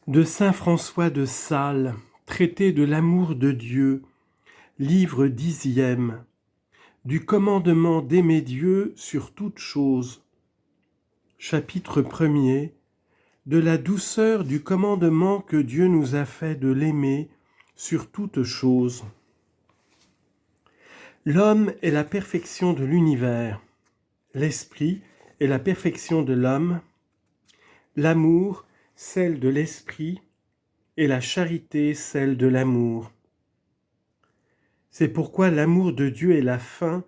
De saint François de Sales, traité de l'amour de Dieu, livre 10e, du commandement d'aimer Dieu sur toute chose. Chapitre 1er, de la douceur du commandement que Dieu nous a fait de l'aimer sur toute chose. L'homme est la perfection de l'univers, l'esprit est la perfection de l'homme, l'amour celle de l'esprit, et la charité celle de l'amour. C'est pourquoi l'amour de Dieu est la fin,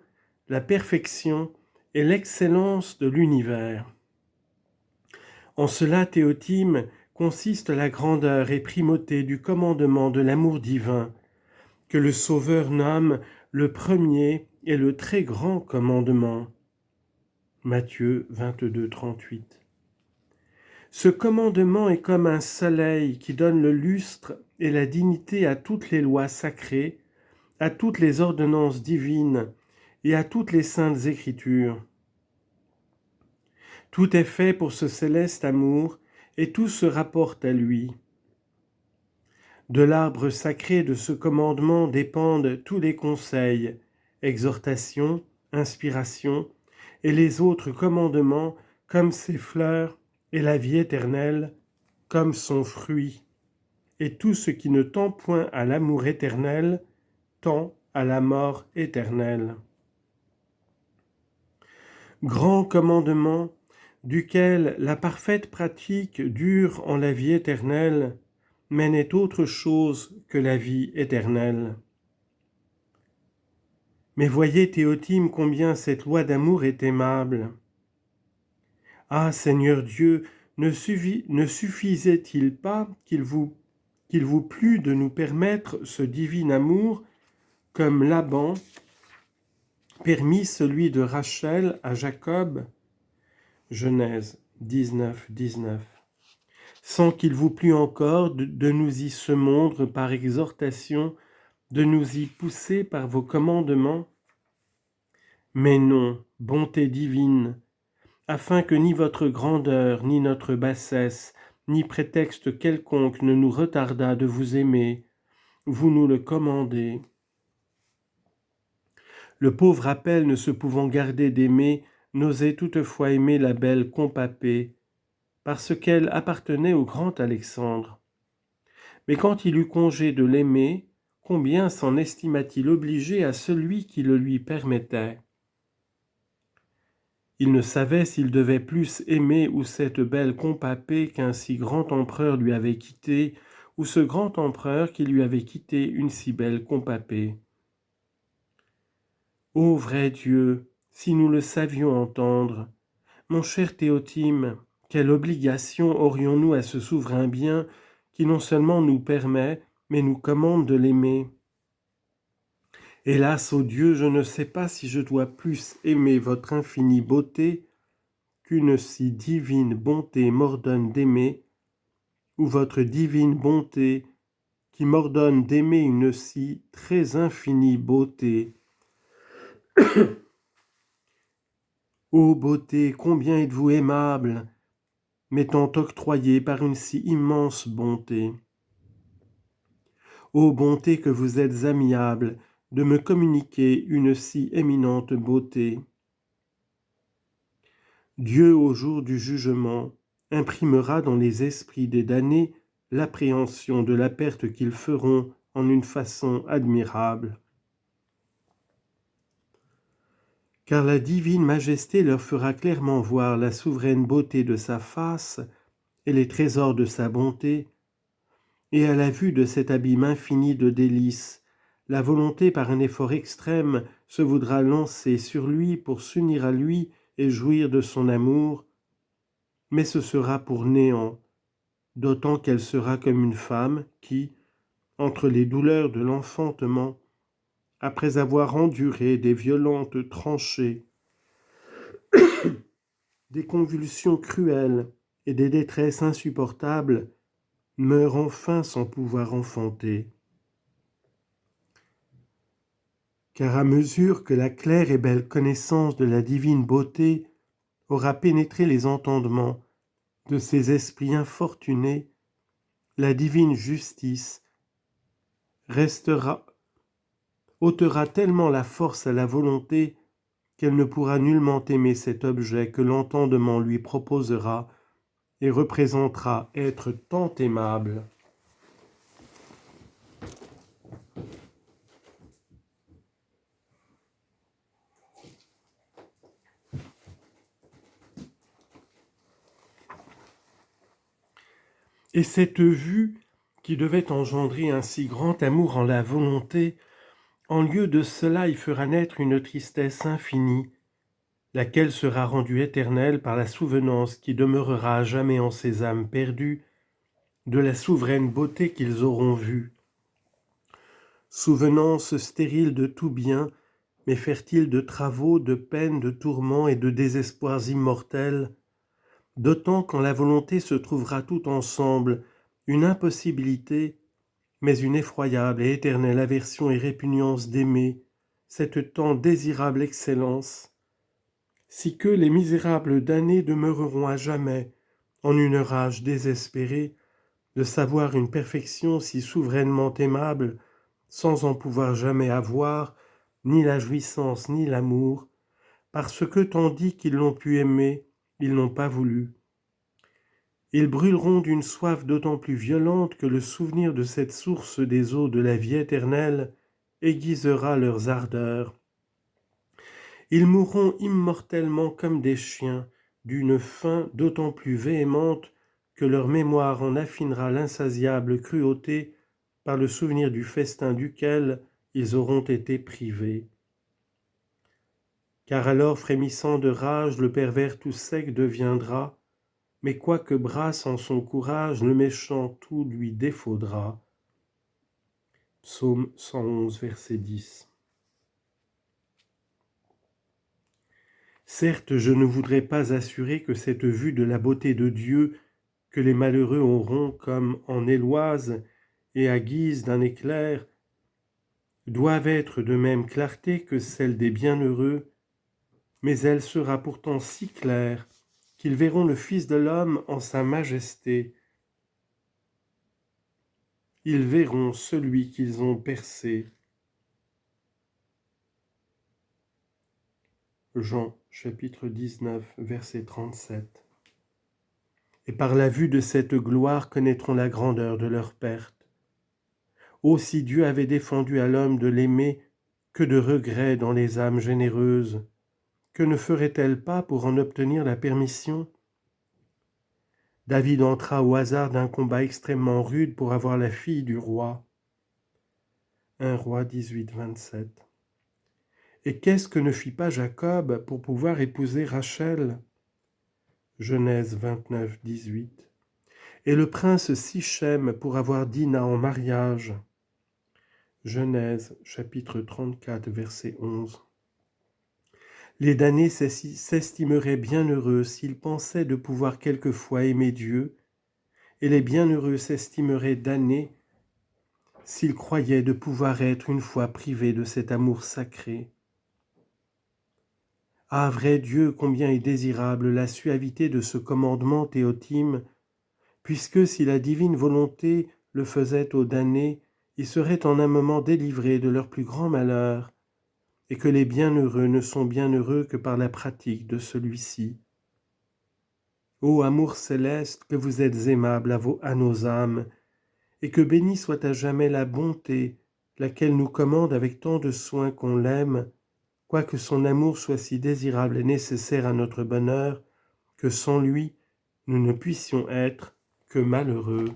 la perfection et l'excellence de l'univers. En cela, Théotime, consiste la grandeur et primauté du commandement de l'amour divin, que le Sauveur nomme le premier et le très grand commandement. Matthieu 22, 38. Ce commandement est comme un soleil qui donne le lustre et la dignité à toutes les lois sacrées, à toutes les ordonnances divines et à toutes les saintes écritures. Tout est fait pour ce céleste amour et tout se rapporte à lui. De l'arbre sacré de ce commandement dépendent tous les conseils, exhortations, inspirations et les autres commandements comme ses fleurs et la vie éternelle comme son fruit. Et tout ce qui ne tend point à l'amour éternel tend à la mort éternelle. Grand commandement, duquel la parfaite pratique dure en la vie éternelle, mais n'est autre chose que la vie éternelle. Mais voyez, Théotime, combien cette loi d'amour est aimable. Ah, Seigneur Dieu, ne suffisait-il pas qu'il vous plût de nous permettre ce divin amour, comme Laban permit celui de Rachel à Jacob, Genèse 19, 19. Sans qu'il vous plût encore de nous y semondre par exhortation, de nous y pousser par vos commandements. Mais non, bonté divine, afin que ni votre grandeur, ni notre bassesse, ni prétexte quelconque ne nous retardât de vous aimer, vous nous le commandez. Le pauvre Appel, ne se pouvant garder d'aimer, n'osait toutefois aimer la belle Compapée, parce qu'elle appartenait au grand Alexandre. Mais quand il eut congé de l'aimer, combien s'en estima-t-il obligé à celui qui le lui permettait? Il ne savait s'il devait plus aimer ou cette belle Compapée qu'un si grand empereur lui avait quitté, ou ce grand empereur qui lui avait quitté une si belle Compapée. Ô vrai Dieu, si nous le savions entendre, mon cher Théotime, quelle obligation aurions-nous à ce souverain bien qui non seulement nous permet, mais nous commande de l'aimer. Hélas, ô Dieu, je ne sais pas si je dois plus aimer votre infinie beauté qu'une si divine bonté m'ordonne d'aimer, ou votre divine bonté qui m'ordonne d'aimer une si très infinie beauté. Ô beauté, combien êtes-vous aimable, m'étant octroyée par une si immense bonté. Ô bonté que vous êtes amiable de me communiquer une si éminente beauté. Dieu, au jour du jugement, imprimera dans les esprits des damnés l'appréhension de la perte qu'ils feront en une façon admirable. Car la divine majesté leur fera clairement voir la souveraine beauté de sa face et les trésors de sa bonté, et à la vue de cet abîme infini de délices, la volonté par un effort extrême se voudra lancer sur lui pour s'unir à lui et jouir de son amour, mais ce sera pour néant, d'autant qu'elle sera comme une femme qui, entre les douleurs de l'enfantement, après avoir enduré des violentes tranchées, des convulsions cruelles et des détresses insupportables, meurt enfin sans pouvoir enfanter. Car à mesure que la claire et belle connaissance de la divine beauté aura pénétré les entendements de ces esprits infortunés, la divine justice ôtera tellement la force à la volonté qu'elle ne pourra nullement aimer cet objet que l'entendement lui proposera et représentera être tant aimable. Et cette vue, qui devait engendrer un si grand amour en la volonté, en lieu de cela y fera naître une tristesse infinie, laquelle sera rendue éternelle par la souvenance qui demeurera à jamais en ces âmes perdues de la souveraine beauté qu'ils auront vue. Souvenance stérile de tout bien, mais fertile de travaux, de peines, de tourments et de désespoirs immortels, d'autant quand la volonté se trouvera tout ensemble, une impossibilité, mais une effroyable et éternelle aversion et répugnance d'aimer, cette tant désirable excellence, si que les misérables damnés demeureront à jamais, en une rage désespérée, de savoir une perfection si souverainement aimable, sans en pouvoir jamais avoir, ni la jouissance ni l'amour, parce que tandis qu'ils l'ont pu aimer, ils n'ont pas voulu. Ils brûleront d'une soif d'autant plus violente que le souvenir de cette source des eaux de la vie éternelle aiguisera leurs ardeurs. Ils mourront immortellement comme des chiens, d'une faim d'autant plus véhémente que leur mémoire en affinera l'insatiable cruauté par le souvenir du festin duquel ils auront été privés. Car alors, frémissant de rage, le pervers tout sec deviendra, mais quoique brasse en son courage, le méchant tout lui défaudra. Psaume 111, verset 10. Certes, je ne voudrais pas assurer que cette vue de la beauté de Dieu que les malheureux auront comme en Éloise et à guise d'un éclair doivent être de même clarté que celle des bienheureux, mais elle sera pourtant si claire qu'ils verront le Fils de l'homme en sa majesté. Ils verront celui qu'ils ont percé. Jean, chapitre 19, verset 37. Et par la vue de cette gloire connaîtront la grandeur de leur perte. Oh, si Dieu avait défendu à l'homme de l'aimer, que de regrets dans les âmes généreuses, que ne ferait-elle pas pour en obtenir la permission ? David entra au hasard d'un combat extrêmement rude pour avoir la fille du roi. 1 Roi 18, 27. Et qu'est-ce que ne fit pas Jacob pour pouvoir épouser Rachel ? Genèse 29, 18. Et le prince Sichem pour avoir Dina en mariage. Genèse chapitre 34, verset 11. Les damnés s'estimeraient bienheureux s'ils pensaient de pouvoir quelquefois aimer Dieu, et les bienheureux s'estimeraient damnés s'ils croyaient de pouvoir être une fois privés de cet amour sacré. Ah, vrai Dieu, combien est désirable la suavité de ce commandement théotime, puisque si la divine volonté le faisait aux damnés, ils seraient en un moment délivrés de leur plus grand malheur, et que les bienheureux ne sont bienheureux que par la pratique de celui-ci. Ô amour céleste, que vous êtes aimable à nos âmes, et que bénie soit à jamais la bonté, laquelle nous commande avec tant de soin qu'on l'aime, quoique son amour soit si désirable et nécessaire à notre bonheur, que sans lui, nous ne puissions être que malheureux.